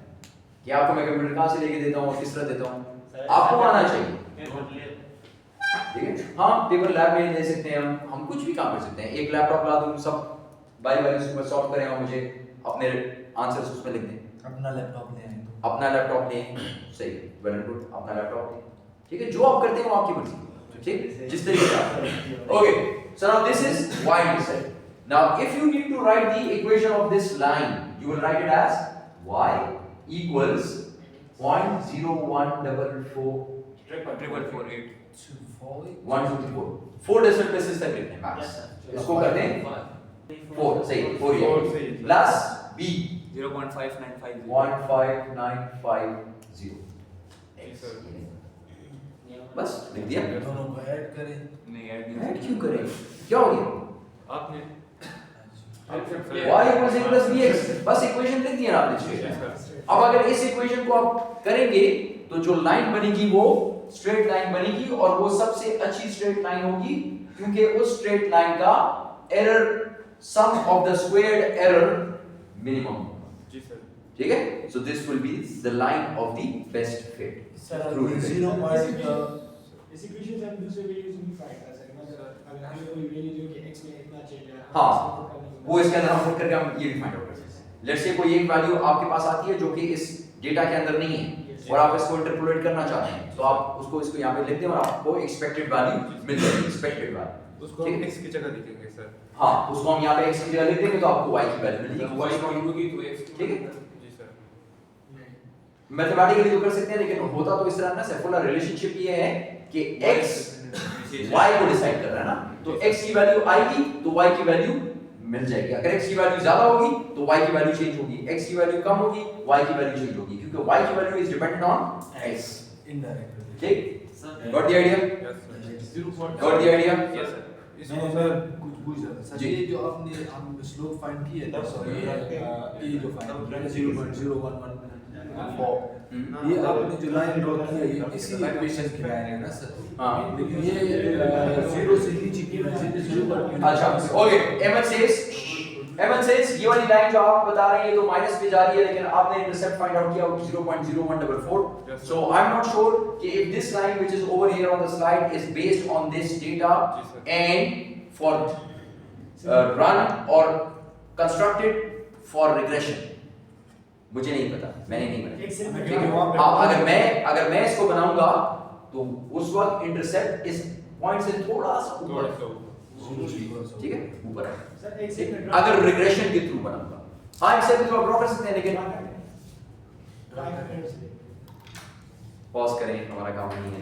कि आपको मैं कंप्यूटर कहां से लेके देता हूं और किस तरह देता हूं, आपको आना चाहिए। ठीक है, हाँ पेपर लैब में दे सकते हैं, हम कुछ भी काम कर सकते हैं। एक लैपटॉप ला दूं, सब बारी बारी उसमें सॉल्व करें और मुझे अपने आंसर्स उसमें लिख दें। अपना लैपटॉप ले आएंगे अपना लैपटॉप लें, सही, वेल एंड गुड, अपना लैपटॉप लें, ठीक है, जो आप करते हैं वो आपकी मर्जी, ठीक, जिस तरीके से आप okay. So now this is y intercept. Now if you need to write the equation of this line, you will write it as y equals 0.0144 triple 448 1 2 3 4 4 decimal places तक लिखते हैं मैक्स, इसको करते हैं 4, सही 4 ये प्लस b 0.5950 15950 बस लिख दिया। दोनों को ऐड करें नहीं ऐड ऐड नहीं क्यों करें, क्या हो गया? आपने y equals a plus bx, बस इक्वेशन लिख दिया ना आपने straight। अब अगर इस इक्वेशन को आप करेंगे तो जो लाइन बनेगी वो स्ट्रेट लाइन बनेगी और वो सबसे अच्छी स्ट्रेट लाइन होगी क्योंकि उस स्ट्रेट लाइन का error sum of the squared error minimum, जी सर। ठीक है। So this will be the line of the best fit sir through zero point इस इक्वेशन से हम दूसरे वैल्यूज भी फाइंड कर सकते हैं। मतलब अगर हमें कोई वैल्यू जो कि x में इतना चाहिए, हाँ, वो इसके अंदर हम पुट करके हम ये भी फाइंड आउट कर सकते हैं। लेट्स से कोई एक वैल्यू आपके पास आती है जो कि इस डेटा के अंदर नहीं है और आप इसको इंटरपोलेट करना चाहते हैं, तो आप उसको इसको यहाँ पे लिख दें और आपको एक्सपेक्टेड वैल्यू मिल जाएगी, एक्सपेक्टेड वैल्यू। उसको हम x की जगह लिखेंगे सर। हाँ, उसको हम यहाँ पे x की जगह लिख देंगे तो आपको y की वैल्यू मिल जाएगी। y की होगी तो x ठीक है, जी सर। मैथमेटिकली तो कर सकते हैं लेकिन होता तो इस तरह ना सिर्फ रिलेशनशिप ये है कि x y को डिसाइड कर रहा है ना, तो x की वैल्यू आएगी तो y की वैल्यू मिल जाएगी। अगर x की वैल्यू ज्यादा होगी तो y की वैल्यू चेंज होगी, x की वैल्यू कम होगी y की वैल्यू चेंज होगी क्योंकि y की value is dependent on x। Indirect ठीक, got the idea, yes sir. Got the idea. Yes sir इसको नहीं सर सर कुछ पूछ रहा था सर, जी। ये जो आपने हम स्लोप फाइंड किए थे सॉरी ये जो फाइंड 0.0114 ये आपने जो लाइन ड्रॉ की है ये इसी इक्वेशन की लाइन है ना सर। हाँ, लेकिन ये जीरो से नीचे की लाइन से 0. अच्छा ओके। एमन सेज ये वाली लाइन जो आप बता रहे हैं ये तो माइनस पे जा रही है लेकिन आपने इंटरसेप्ट फाइंड आउट किया 0.0144। Yes, sir. So I'm not sure कि if this line which is over here on the slide is based on this data Yes, sir. and for run or constructed for regression, मुझे नहीं पता, मैंने नहीं बनाया। एक से ठीक है, हाँ, अगर मैं इसको बनाऊंगा तो उस वक्त इंटरसेप्ट इस पॉइंट से थोड़ा सा ऊपर थोड़ा है। सा ऊपर। ठीक है, ऊपर है। सर एक से अगर रिग्रेशन के थ्रू बनाऊंगा, हाँ एक्सेल के थ्रू आप ड्रॉ कर सकते हैं लेकिन पॉज करें, हमारा काम नहीं है,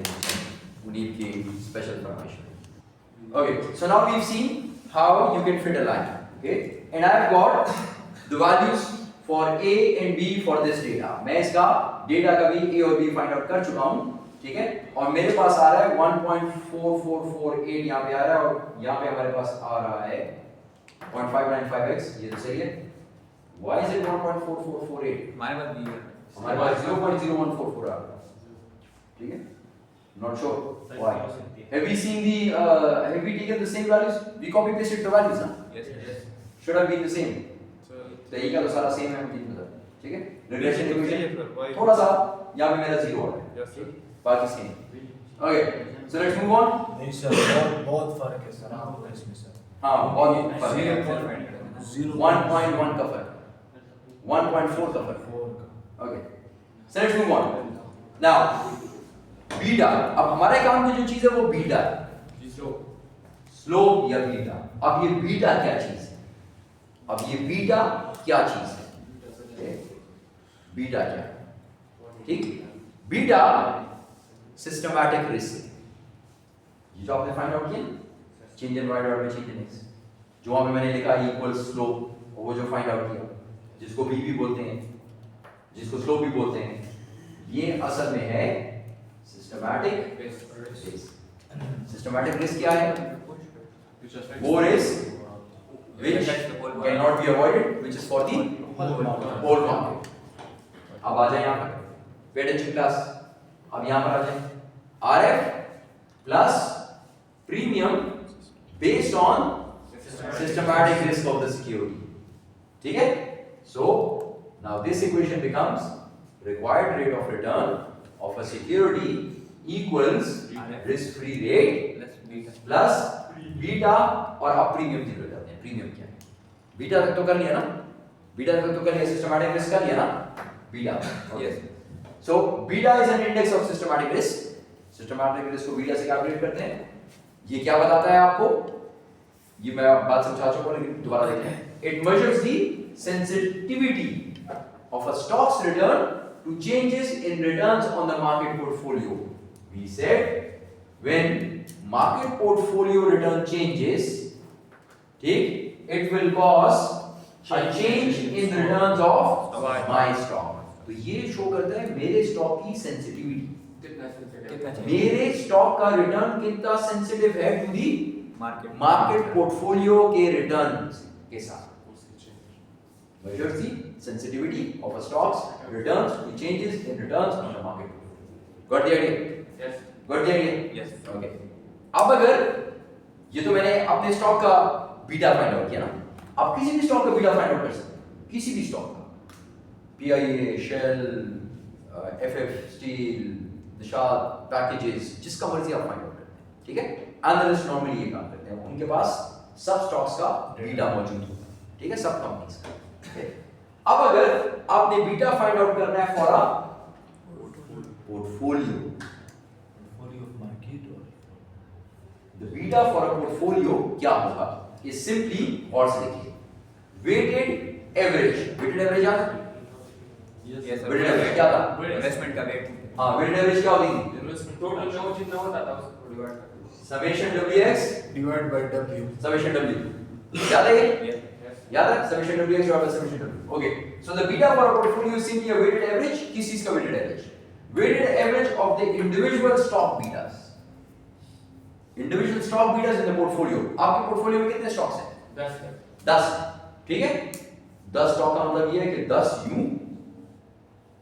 we need की special permission. Okay, so now we've seen how you can fit a line, okay, and I've got the values for A and B for this data. मैं इसका डेटा का भी A और B फाइंड आउट कर चुका हूँ, ठीक है, और मेरे पास आ रहा है 1.4448 यहाँ पे आ रहा है और यहाँ पे हमारे पास आ रहा है 0.595x, ये तो सही है। Why is it 1.4448? हमारे पास भी है हमारे पास 0.0144 आ रहा है, ठीक है, not sure why. Have we seen the have we taken the same values? We copy pasted the values, ना? Yes yes Should have been the same. Sir तरीका तो सारा सेम है, मुझे नहीं पता, ठीक है। रिग्रेशन ये इक्वेशन सर, y थोड़ा सा यहाँ पे मेरा 0 आ रहा है, यस सर। बाकी same. Okay, so let's move on. नहीं सर बहुत फर्क है सर आपका इसमें सर। हाँ, बहुत फर्क है। 1.1 का फर्क, 1.4 का फर्क। Okay, so let's move on. Now, beta, अब हमारे काम की जो चीज है वो बीटा है, स्लोप या बीटा। अब ये बीटा क्या चीज है? अब ये बीटा क्या चीज है? बीटा क्या है? ठीक, बीटा सिस्टमैटिक रिस्क, ये जो आपने फाइंड आउट किया चेंज इन वाई डॉट में चेंज इन एक्स, जो वहां पे मैंने लिखा इक्वल स्लोप, वो जो फाइंड आउट किया जिसको v भी बोलते हैं, जिसको स्लोप भी बोलते हैं, ये असल में है सिस्टमैटिक रिस्क। सिस्टमैटिक रिस्क क्या है? वो risk which cannot be avoided, which is for the whole market. अब आ जाए यहाँ पर, pay attention class, अब यहाँ पर आ जाए, RF plus premium based on systematic risk of the security. ठीक है? So now this equation becomes required rate of return of a security equals risk-free rate plus beta और अब premium की जरूरत है। प्रीमियम क्या है? बीटा तक तो कर लिया ना, बीटा तक तो कर लिया, सिस्टमैटिक रिस्क कर लिया ना, beta. Yes, so beta is an index of systematic risk. Systematic risk को बीटा से कैलकुलेट करते हैं। ये क्या बताता है आपको? ये मैं बात समझा चुका हूं लेकिन दोबारा देखते हैं। It measures the sensitivity of a stock's return to changes in returns on the market portfolio. We said when market portfolio return changes, ठीक, it will cause a change in the returns of my stock। तो ये शो करता है मेरे स्टॉक की सेंसिटिविटी, कितना sensitive? मेरे स्टॉक का रिटर्न कितना सेंसिटिव है टू दी मार्केट पोर्टफोलियो के रिटर्न्स के साथ। measures the sensitivity of a stock's returns to changes in returns on the market portfolio। Got the idea? Yes. Got the idea? Yes. Okay। अब अगर ये तो मैंने अपने स्टॉक का बीटा फाइंड आउट किया ना, आप किसी भी स्टॉक का बीटा फाइंड आउट कर सकते हैं, किसी भी स्टॉक का, PIA, Shell, FF steel, Nishat, Packages, जिसका मर्जी आप फाइंड आउट करते हैं, ठीक है। एनालिस्ट नॉर्मली ये काम करते हैं, उनके पास सब स्टॉक्स का बीटा मौजूद होता है, ठीक है, सब कंपनीज का। अब अगर आपने बीटा फाइंड आउट करना है for a portfolio, the beta for a portfolio क्या होगा? is simply और से देखिए weighted average। weighted average याद है? Yes, sir. weighted average क्या था? इन्वेस्टमेंट का वेट। हाँ, weighted average क्या होती थी? Investment total में वो जितना होता था उसको divide करते थे। summation wx divide by W. summation w याद है ये? Yes. याद है? summation wx divided by summation w। okay, so the beta for a portfolio is simply a weighted average। किस चीज का weighted average? weighted average of the individual stock betas। Individual stock betas in the portfolio. आपके पोर्टफोलियो में कितने स्टॉक्स हैं? 10 है। 10, ठीक है। 10 स्टॉक का मतलब ये है कि 10 यू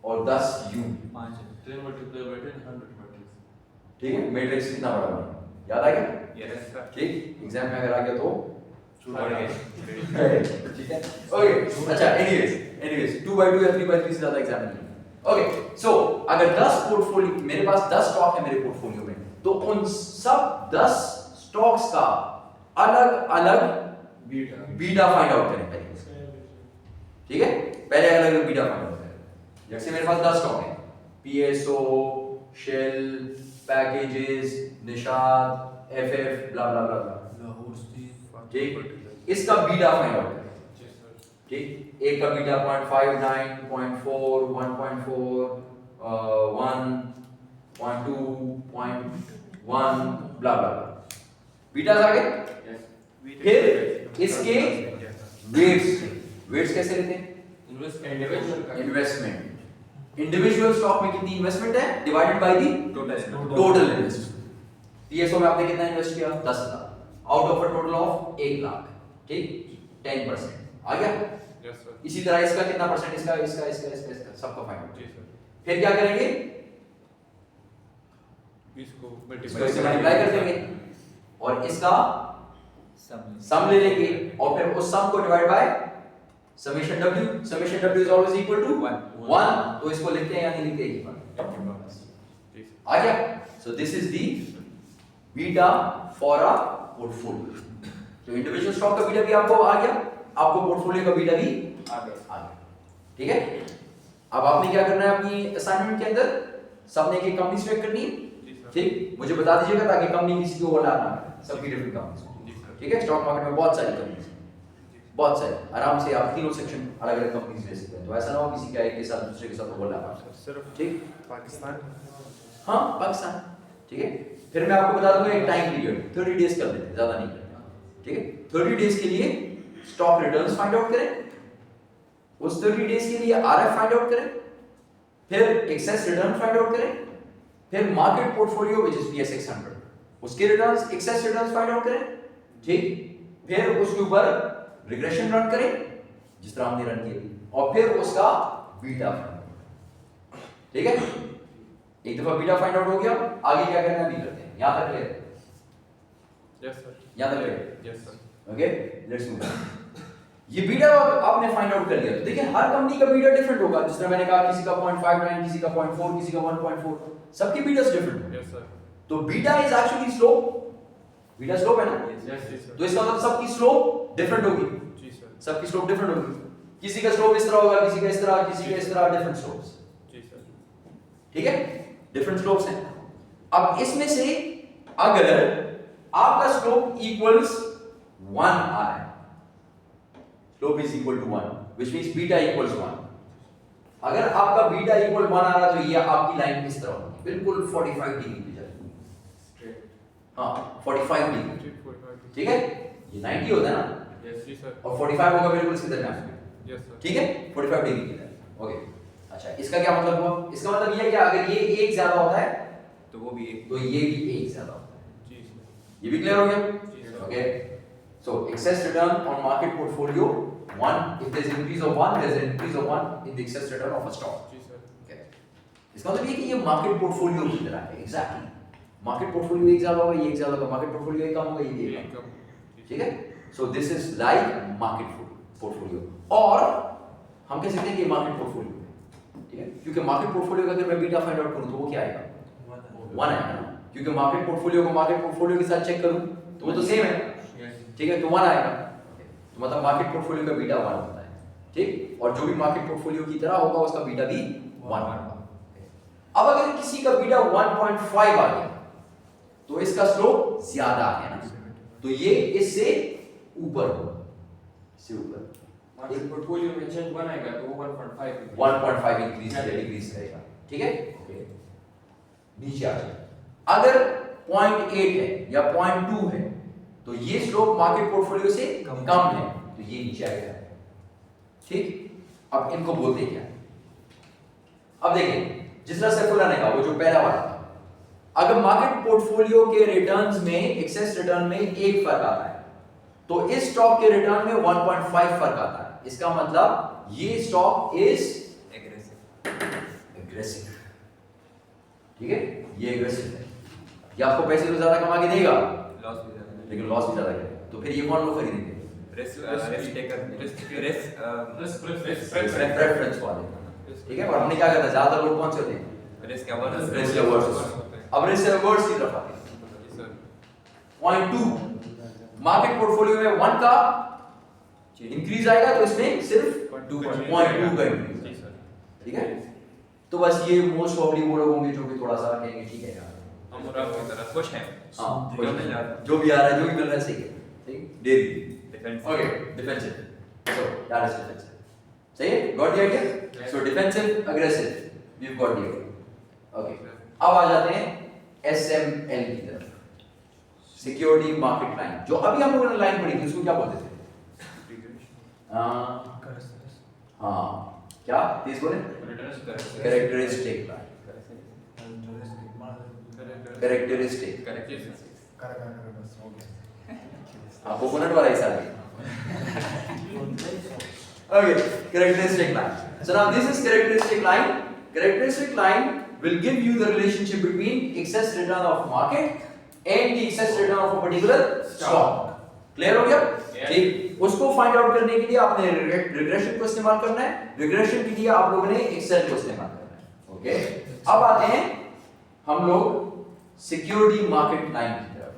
और 10 यू, 10 multiplied by 10 100 matrix। ठीक है। मैट्रिक्स कितना बड़ा बना, याद आ गया? Yes sir. ठीक, एग्जाम में अगर आ गया तो बढ़ गए। ठीक है, ओके। अच्छा, एनीवेज 2/2 या 3/3 से ज्यादा एग्जाम नहीं है। ओके, सो अगर 10 पोर्टफोलियो, मेरे पास 10 स्टॉक है मेरे पोर्टफोलियो में, तो उन सब 10 स्टॉक्स का अलग अलग बीटा फाइंड आउट करें पहले, ठीक है। पहले अलग अलग बीटा फाइंड आउट करें। जैसे मेरे पास 10 स्टॉक है, PSO, Shell, Packages, Nishat, FF, blah blah blah blah, ठीक। इसका बीटा फाइंड आउट करें, ठीक। एक का बीटा 0.59, 0.4, 1.4, 1, 0.2, 0.1, ब्ला ब्ला ब्ला, बीटास आ गए। Yes. फिर इसके वेट्स कैसे लेते हैं? इन्वेस्टमेंट। इंडिविजुअल स्टॉक में कितनी इन्वेस्टमेंट है divided by the total investment. PSO में आपने कितना इन्वेस्ट किया? 10 lakh out of a total of 1 lakh, ठीक। 10% आ गया। Yes sir. इसी तरह इसका कितना परसेंट, इसका सबका फाइंड। जी सर। फिर क्या करेंगे? इसको इसको इससे मल्टीप्लाई कर देंगे और इसका सम सम ले लेंगे और फिर उस सम को divide by summation w। Summation w is always equal to 1। तो इसको लिखते हैं या नहीं लिखते? एक बार जी सर। आ गया। सो this is the beta for a portfolio. तो इंडिविजुअल स्टॉक का बीटा भी आपको आ गया, आपको पोर्टफोलियो का बीटा भी आ गया। आ गया, ठीक है। अब आपने क्या करना है अपनी असाइनमेंट के अंदर? सबने एक कंपनी सिलेक्ट करनी है, जी सर। ठीक। मुझे बता दीजिएगा ताकि कंपनी किसी को ओवरलैप ना करे, सबकी डिफरेंट कंपनीज, जी सर। ठीक है। स्टॉक मार्केट में बहुत सारी कंपनीज हैं, बहुत सारे, आराम से आप तीनों सेक्शन अलग अलग कंपनीज ले सकते हैं। तो ऐसा ना हो किसी का एक के साथ दूसरे के साथ ओवरलैप आ जाए, सिर्फ ठीक। पाकिस्तान। हाँ, पाकिस्तान, ठीक है। फिर मैं आपको बता दूंगा एक टाइम पीरियड 30 डेज कर लेते हैं, ज्यादा नहीं करते, ठीक है। 30 डेज के लिए स्टॉक रिटर्न्स फाइंड आउट करें, उस 30 डेज के लिए आरएफ फाइंड आउट करें, फिर एक्सेस रिटर्न फाइंड आउट करें, फिर market portfolio which is BS 600 उसके returns excess returns find out करें, ठीक। फिर उसके ऊपर रिग्रेशन रन करें जिस तरह हमने रन किया, और फिर उसका बीटा फाइंड आउट, ठीक है। एक दफा बीटा फाइंड आउट हो गया, आगे क्या करना है भी करते हैं। यहां तक क्लियर? Yes sir. यहां तक clear? Yes sir. Okay, let's move. ये बीटा आपने फाइंड आउट कर लिया, तो देखिए हर कंपनी का बीटा डिफरेंट होगा। जिस तरह मैंने कहा किसी का 0.59, किसी का 0.4, किसी का 1.4, सबके बीटास डिफरेंट हैं। Yes sir. तो beta is actually slope, beta slope है ना, यस जी सर। तो इसका मतलब सबकी स्लोप डिफरेंट होगी, जी सर। सबकी स्लोप डिफरेंट होगी। किसी का स्लोप इस तरह होगा, किसी का इस तरह, किसी का इस तरह, डिफरेंट स्लोप्स, जी सर। ठीक है, डिफरेंट स्लोप्स हैं। अब इसमें से अगर आपका स्लोप इक्वल्स 1 आ रहा है, slope is equal to 1 which means beta equals 1, अगर आपका बीटा इक्वल 1 आ रहा है तो ये आपकी लाइन इस तरह होगी, बिल्कुल 45 डिग्री पे जाएगी, स्ट्रेट। हां 45 डिग्री, ठीक 45। ठीक है। ये 90 होता है ना, यस जी सर। और 45 होगा बिल्कुल इसके दरमियान, यस सर। ठीक है, 45 डिग्री की तरह। ओके, अच्छा इसका क्या मतलब हुआ? इसका मतलब ये है कि अगर ये एक ज्यादा होता है तो वो भी एक। तो ये भी एक ज्यादा होता है। जी सर। ये भी क्लियर हो गया? जी sir. Okay, so excess return on market portfolio 1, if there is increase of 1, there is an increase of 1 in the excess return of a stock. जी सर। Okay, इसका मतलब ये कि ये मार्केट पोर्टफोलियो की तरह है, एग्जैक्टली। मार्केट पोर्टफोलियो एक ज्यादा होगा, ये एक ज्यादा होगा, मार्केट पोर्टफोलियो एक कम होगा, ये एक कम होगा, ठीक है। So this is like market portfolio, और हम कह सकते हैं कि मार्केट पोर्टफोलियो है, ठीक है, क्योंकि मार्केट पोर्टफोलियो का अगर मैं बीटा फाइंड आउट करूं तो वो क्या आएगा? 1 आएगा ना, क्योंकि मार्केट पोर्टफोलियो को मार्केट पोर्टफोलियो के साथ चेक करूं तो वो तो सेम है, ठीक है, तो 1 आएगा। तो मतलब मार्केट पोर्टफोलियो का बीटा 1 होता है, ठीक, और जो भी मार्केट पोर्टफोलियो की तरह होगा उसका बीटा भी 1 होगा। अब अगर किसी का बीटा 1.5 आ गया तो इसका स्लोप ज्यादा है ना, तो ये इससे ऊपर होगा, इससे ऊपर मार्केट पोर्टफोलियो में चेंज 1 आएगा तो वो 1.5 1.5 इंक्रीज या डिक्रीज करेगा, ठीक है। ओके, नीचे आ जाए। अगर 0.8 है या 0.2 है तो ये स्लोप मार्केट पोर्टफोलियो से कम है, तो ये नीचे आएगा, ठीक। अब इनको बोलते क्या? अब देखें, जिस तरह सैफुल्लाह ने कहा, वो जो पहला वाला था, अगर मार्केट पोर्टफोलियो के रिटर्न्स में एक्सेस रिटर्न में 1 फर्क आता है तो इस स्टॉक के रिटर्न में 1.5 फर्क आता है। इसका मतलब ये स्टॉक इज एग्रेसिव, ठीक है, ये एग्रेसिव है, ये आपको पैसे तो ज्यादा कमा के देगा लॉस भी ज्यादा है। लेकिन लॉस भी ज्यादा करेगा, तो फिर ये कौन लोग खरीदेंगे? रिस्क टेकर प्रेफरेंस वाले, ठीक है। और हमने क्या करता है, ज्यादातर लोग कौन से होते हैं? Risk averse. Risk averse. अब रिस्क अवर्स की तरफ आते हैं। जी सर। 0.2 मार्केट पोर्टफोलियो में 1 का इंक्रीज आएगा तो इसमें सिर्फ 0.2 का इंक्रीज, जी सर। ठीक है। तो बस ये मोस्ट प्रॉब्ली वो लोग होंगे जो भी थोड़ा सा कहेंगे ठीक है यार, हम और आपकी तरह खुश हैं। हाँ जो मिल रहा है। जो भी आ रहा है, जो भी मिल रहा है, सही है, ठीक, daily defence. Okay, defensive, so that is defensive, सही है, got the idea. So defensive, aggressive, we have got the idea. Okay, अब आ जाते हैं SML की तरफ, सिक्योरिटी मार्केट लाइन। जो अभी हम लोगों ने लाइन पढ़ी थी उसको क्या बोलते थे? हाँ, क्या तेज बोले? कैरेक्टरिस्टिक लाइन, कैरेक्टरिस्टिक, हाँ कोकोनट वाला ही साथ okay, characteristic line. So now this is characteristic line. Characteristic line will give you the relationship between excess return of market and the excess return of a particular stock. Clear हो गया? ठीक, उसको फाइंड आउट करने के लिए आपने रिग्रेशन को इस्तेमाल करना है, रिग्रेशन के लिए आप लोगों ने एक्सेल को इस्तेमाल करना है। ओके, अब आते हैं हम लोग सिक्योरिटी मार्केट लाइन की तरफ।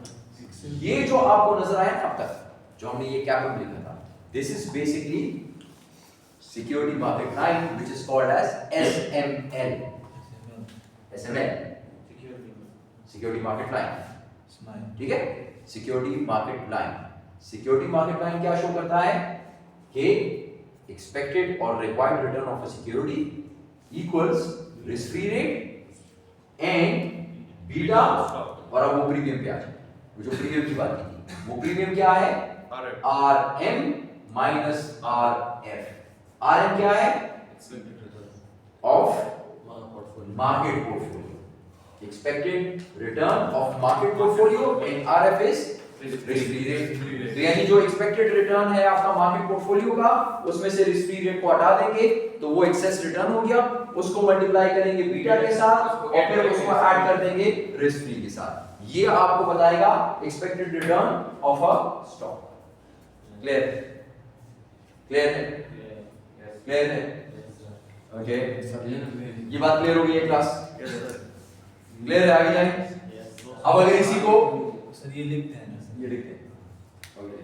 ये जो आपको नजर आया अब तक, जो हमने ये कैपिटल लिखा था, this is basically security market line which is called as SML, security market line, ठीक है। Security market line, security market line क्या शो करता है कि एक्सपेक्टेड और required return of a security equals risk free rate and beta और अब वो प्रीमियम पे आ जाए। वो जो प्रीमियम की बात की थी, वो प्रीमियम क्या है? RM minus RF। RM क्या है? Of market portfolio, expected return of market portfolio, and RF is risk free rate। तो यानी जो expected return है आपका market portfolio का, उसमें से risk free rate को हटा देंगे तो वो excess return हो गया, उसको multiply करेंगे बीटा के साथ और फिर उसको add कर देंगे risk free के साथ। ये आपको बताएगा expected return of a stock। clear है? clear है? ओके, ये बात क्लियर हो गई है क्लास? क्लियर है? आगे जाएं। अब अगर इसी को सर ये लिखते हैं ना सर, ये लिखते हैं। ओके,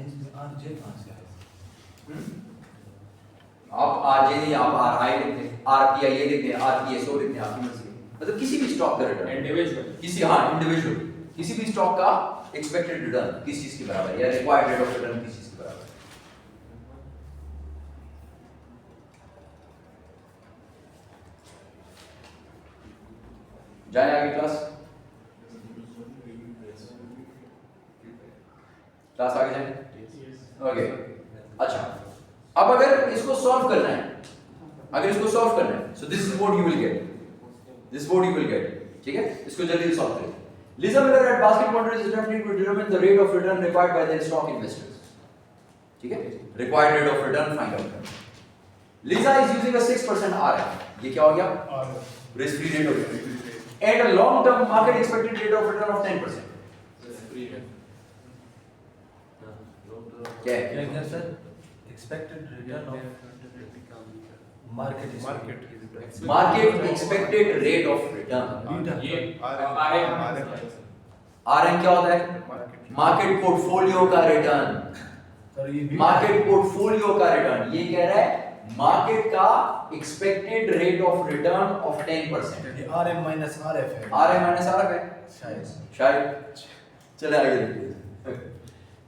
इसमें आरजे कहां से आया? आप आरजे नहीं, आप आरआई लिखते हैं, आरपीआई ये लिखते हैं, आरपीएसओ लिखते हैं, आपकी मर्जी। मतलब किसी भी स्टॉक का रिटर्न, इंडिविजुअल, किसी हाँ इंडिविजुअल, किसी भी स्टॉक का एक्सपेक्टेड रिटर्न किस चीज के बराबर है या रिक्वायर्ड रेट ऑफ रिटर्न किस चीज के बराबर है। जाए आगे क्लास आगे जाए। ओके, अच्छा अब अगर इसको सॉल्व करना है, so this is what you will get, ठीक है? इसको जल्दी सॉल्व करें। Lisa Miller at Basket Wonders is attempting to determine the rate of return required by their stock investors, ठीक है? Required rate of return find out करना। Lisa is using a 6% RF, ये क्या हो गया? Risk free rate हो गया। And a long term market expected rate of return of 10%. क्या है? क्या sir? Expected return of market expected rate of return. ये RM क्या होता है? मार्केट पोर्टफोलियो का रिटर्न। सर ये मार्केट पोर्टफोलियो का रिटर्न, ये कह रहा है मार्केट का expected rate of return of 10%। ये RM माइनस RF है, RM माइनस RF है शायद। चले आगे देखिए।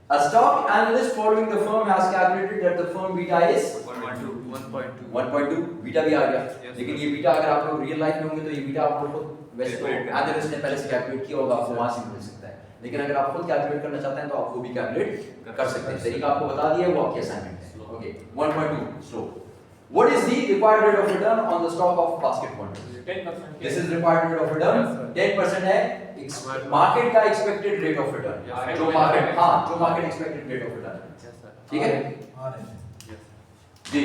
A stock analyst following the firm has calculated that the firm beta is 1.2। Beta भी आ गया, लेकिन ये बीटा अगर आप लोग रियल लाइफ में होंगे तो ये बीटा आप लोग को वैसे तो एनालिस्ट ने पहले से कैलकुलेट किया होगा, आपको वहां से मिल सकता है, लेकिन अगर आप खुद कैलकुलेट करना चाहते हैं तो आप वो भी कैलकुलेट कर सकते हैं। तरीका आपको बता दिया, वो आपकी असाइनमेंट है। Okay, 1.2 slow. What is the required rate of return on the stock of Basket Wonders? 10%। This is required rate of return 10% है मार्केट का एक्सपेक्टेड रेट ऑफ रिटर्न, जो मार्केट जो market expected rate of return, ठीक है? RM जी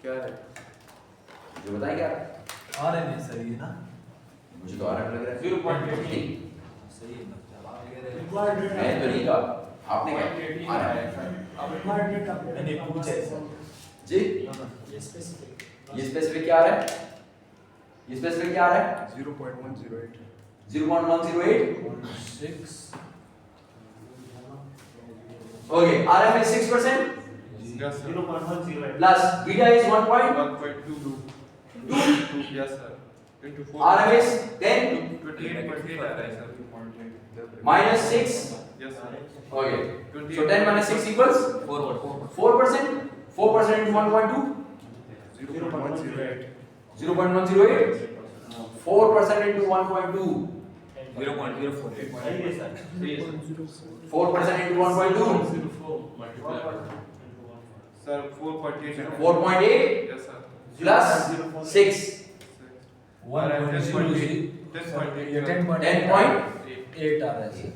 क्या है? जो बताएं क्या RM है सर ये ना, मुझे तो आरएम लग रहा है 0.18। सही है मतलब आप कह रहे हैं रिक्वायर्ड रेट मैं तो नहीं कहा, आपने कहा आरएम। अब रिक्वायर्ड रेट का मैंने पूछा है सर। जी ये स्पेसिफिक, ये स्पेसिफिक क्या आ रहा है? ये स्पेसिफिक क्या आ रहा है? 0.108। 0.108। 6 okay, RM is 6% Yes, sir. 0.108 plus beta is 1.2, 1.22. Yes, sir. Into 4. RM is 10 28.8 आ रहा है, sir. minus 6। Yes, sir. Okay, so 10 minus 6 equals 4%। 4% into 1.2 0.108. 0.108। 4% into 1.2 4% into 1.2 Sir, 4.8. 4.8 Yes, sir. plus 6 10.8 ये 10.8 आ रहा है सर।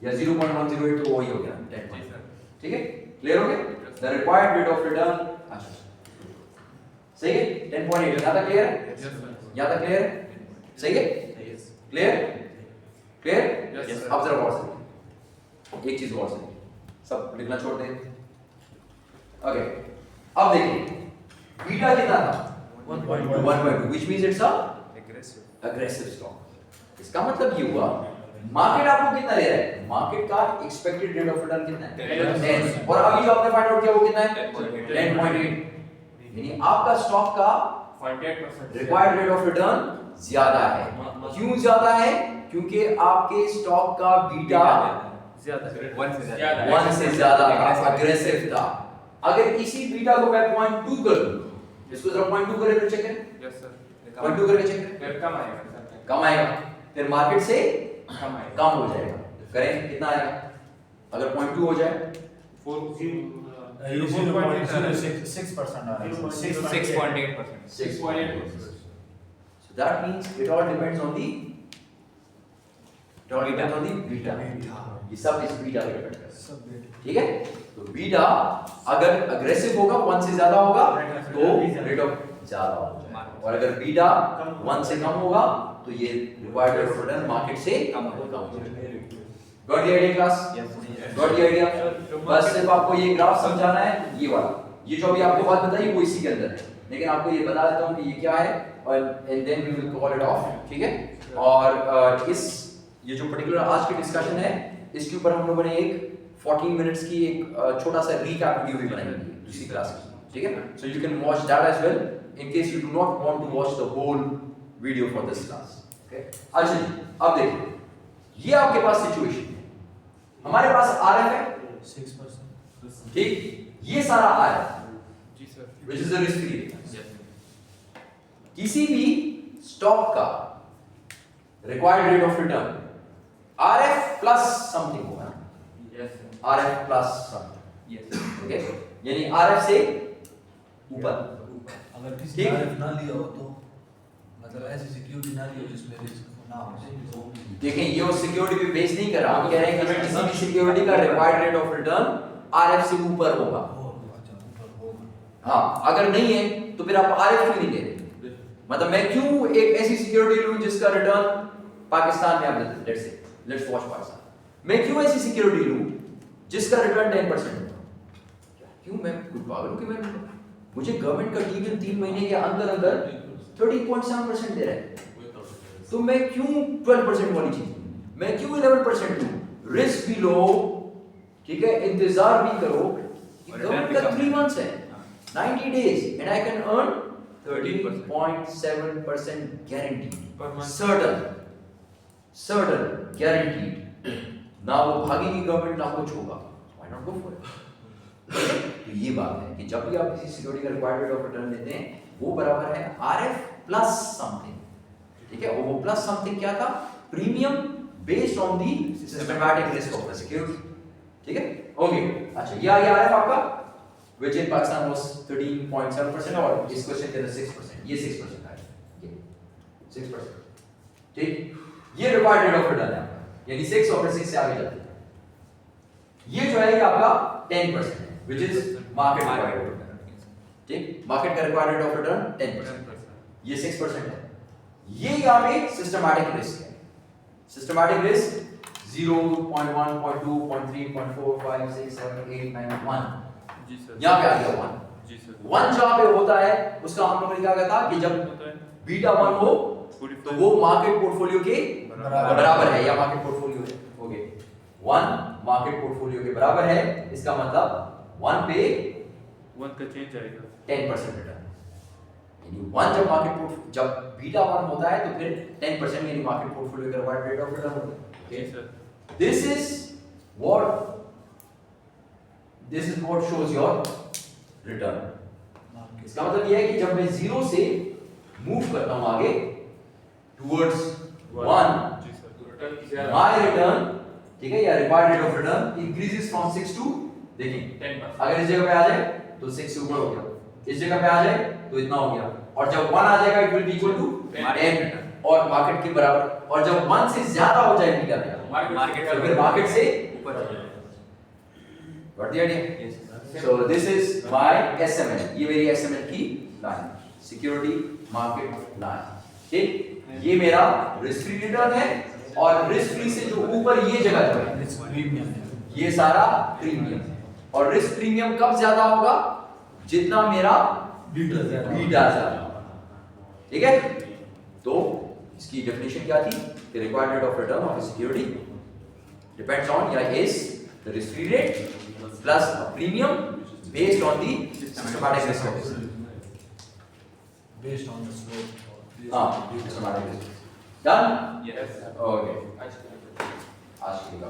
या 0.108 तो वही हो गया 10. ठीक है, क्लियर हो गया? The required rate of return, अच्छा सही है, 10.8 ज्यादा क्लियर है? Yes, sir. ज्यादा क्लियर है? सही है? क्लियर? क्लियर? Yes, sir. अब जरा गौर से एक चीज गौर से, सब लिखना छोड़ दें। ओके, अब देखिए बीटा कितना था? 1.2, which means it's a aggressive stock। इसका मतलब ये हुआ मार्केट आपको कितना ले रहा है? मार्केट का एक्सपेक्टेड रेट ऑफ रिटर्न कितना है? 10। और अभी जो आपने फाइंड आउट किया वो कितना है? 10.8। यानी आपका स्टॉक का 0.8% रिक्वायर्ड रेट ऑफ रिटर्न ज्यादा है। क्यों ज्यादा है? क्योंकि आपके स्टॉक का बीटा ज्यादा 1 से ज्यादा था, अग्रेसिव था। अगर इसी बीटा को मैं 0.2 कर दूं, इसको जरा 0.2 करके चेक करें, Yes, sir. 0.2 करके चेक करें। फिर कम आएगा सर। कम आएगा, फिर मार्केट से कम आएगा। कम हो जाएगा, करें कितना आएगा? अगर 0.2 हो जाए 6% आ रहा है 6.8%. 6.8%. So that means it all depends on the beta. ये सब इस बीटा पे डिपेंड करता है, ठीक है? तो बीटा अगर अग्रेसिव होगा 1 से ज्यादा होगा तो रेट ऑफ ज्यादा होगा, और अगर बीटा 1 से कम होगा तो ये required rate of return market से कम होगा। Got the idea class? Got the idea? बस सिर्फ आपको ये ग्राफ समझाना है, ये वाला, ये जो अभी आपको बात बताई वो इसी के अंदर है, लेकिन आपको ये बता देता हूँ कि ये क्या है, और and then we will call it off, ठीक है? और इस ये जो पर्टिकुलर आज की डिस्कशन है इसके ऊपर हम लोगों ने एक 14 मिनट्स की एक छोटा सा रीकैप वीडियो भी बनाई है दूसरी क्लास की, ठीक है? So you can watch that as well in case you do not want to watch the whole video for this class, okay? अच्छा जी, अब देखिए ये आपके पास सिचुएशन है, हमारे पास आरएफ है 6%. ठीक, ये सारा आरएफ जी sir. Which is the risk free. किसी भी स्टॉक का required rate of return RF plus something होगा, Yes. RF plus something, Yes. Okay? यानी आरएफ से ऊपर, अगर किसी ठीक। ने RF ना लिया हो तो मतलब ऐसी सिक्योरिटी ना ली हो जिसमें रिस्क ना हो तो देखें ये उस सिक्योरिटी पे बेस नहीं कर रहा, हम कह रहे हैं कि किसी भी सिक्योरिटी का required rate of return RF से ऊपर होगा। अच्छा ऊपर होगा। हाँ, अगर नहीं है तो फिर आप आरएफ क्यों नहीं ले रहे? मतलब मैं क्यों एक ऐसी सिक्योरिटी लूं जिसका रिटर्न पाकिस्तान में, आप let's say let's watch Pakistan, मैं क्यों ऐसी सिक्योरिटी लूं जिसका रिटर्न 10% हो? क्यों? मैं कोई पागल हूं कि मैं, मुझे गवर्नमेंट का टीवी 3 महीने के अंदर अंदर 13.7% दे रहा है, तो मैं क्यों 12% वाली चीज, मैं क्यों 11% लूं? रिस्क भी लो, ठीक है, इंतजार भी करो, गवर्नमेंट का 3 मंथ्स है, 90 days and I can earn 13.7% guaranteed Per month. certain guaranteed। ना वो भागेगी गवर्नमेंट ना कुछ होगा, why not go for it? तो ये बात है कि जब भी आप किसी सिक्योरिटी का रिक्वायर्ड रेट ऑफ रिटर्न लेते हैं वो बराबर है आरएफ प्लस समथिंग, ठीक है? वो प्लस समथिंग क्या था? Premium based on the systematic risk of the security, ठीक है? ओके, अच्छा ये आरएफ आपका which in Pakistan was 13.7% और इस क्वेश्चन के अंदर 6%, ये 6% है, ये 6%, ठीक? ये रिक्वायर्ड रेट ऑफ रिटर्न है आपका, यानी 6 और 6 से आगे चलते हैं, ये जो है ये आपका 10% है which is market required return, ठीक? मार्केट का रिक्वायर्ड रेट ऑफ रिटर्न 10%, ये 6% है। ये यहाँ पे सिस्टमैटिक रिस्क है, सिस्टमैटिक रिस्क 0.1, 0.2, 0.3, 0.4, 5, 6, 7, 8, 9, 1, जी सर. यहाँ पे आ गया 1। जी सर. 1 जहाँ पे होता है उसका हम लोगों ने क्या कहा था कि जब होता है बीटा 1 हो तो वो मार्केट पोर्टफोलियो के बराबर है या मार्केट पोर्टफोलियो है, ओके? 1 मार्केट पोर्टफोलियो के बराबर है, इसका मतलब 1 पे 1 का चेंज आएगा. 10% रिटर्न, यानी 1 जब बीटा 1 होता है तो फिर 10% यानी मार्केट पोर्टफोलियो का रिक्वायर्ड रेट ऑफ रिटर्न होता है, जी sir. This is what shows your return। इसका मतलब यह है कि जब मैं 0 से मूव करता हूं आगे towards 1, जी सर. Return ज्यादा। my return, ठीक है, या required rate of return increases from 6 to, देखें 10%। अगर इस जगह पे आ जाए तो 6 से ऊपर हो गया, इस जगह पे आ जाए तो इतना हो गया, और जब 1 आ जाएगा it will be equal to 10 और मार्केट के बराबर, और जब 1 से ज्यादा हो जाए बीटा में मार्केट तो फिर मार्केट से ऊपर चले Got the idea? Yes. So this is my SML, ये मेरी SML की लाइन, सिक्योरिटी मार्केट लाइन, ठीक? ये मेरा रिस्क फ्री रिटर्न है, और रिस्क फ्री से जो ऊपर ये जगह जो है रिस्क प्रीमियम है। ये सारा प्रीमियम है, और रिस्क प्रीमियम कब ज्यादा होगा? जितना मेरा बीटा ज्यादा बीटा ज्यादा होगा, ठीक है? तो इसकी डेफिनेशन क्या थी? The required rate of return of a security depends on या is the risk free rate plus a premium based on the systematic risk of it. based on the slope or based हाँ, on the systematic risk. Done? Yes। Okay. अच्छा। आज के लिए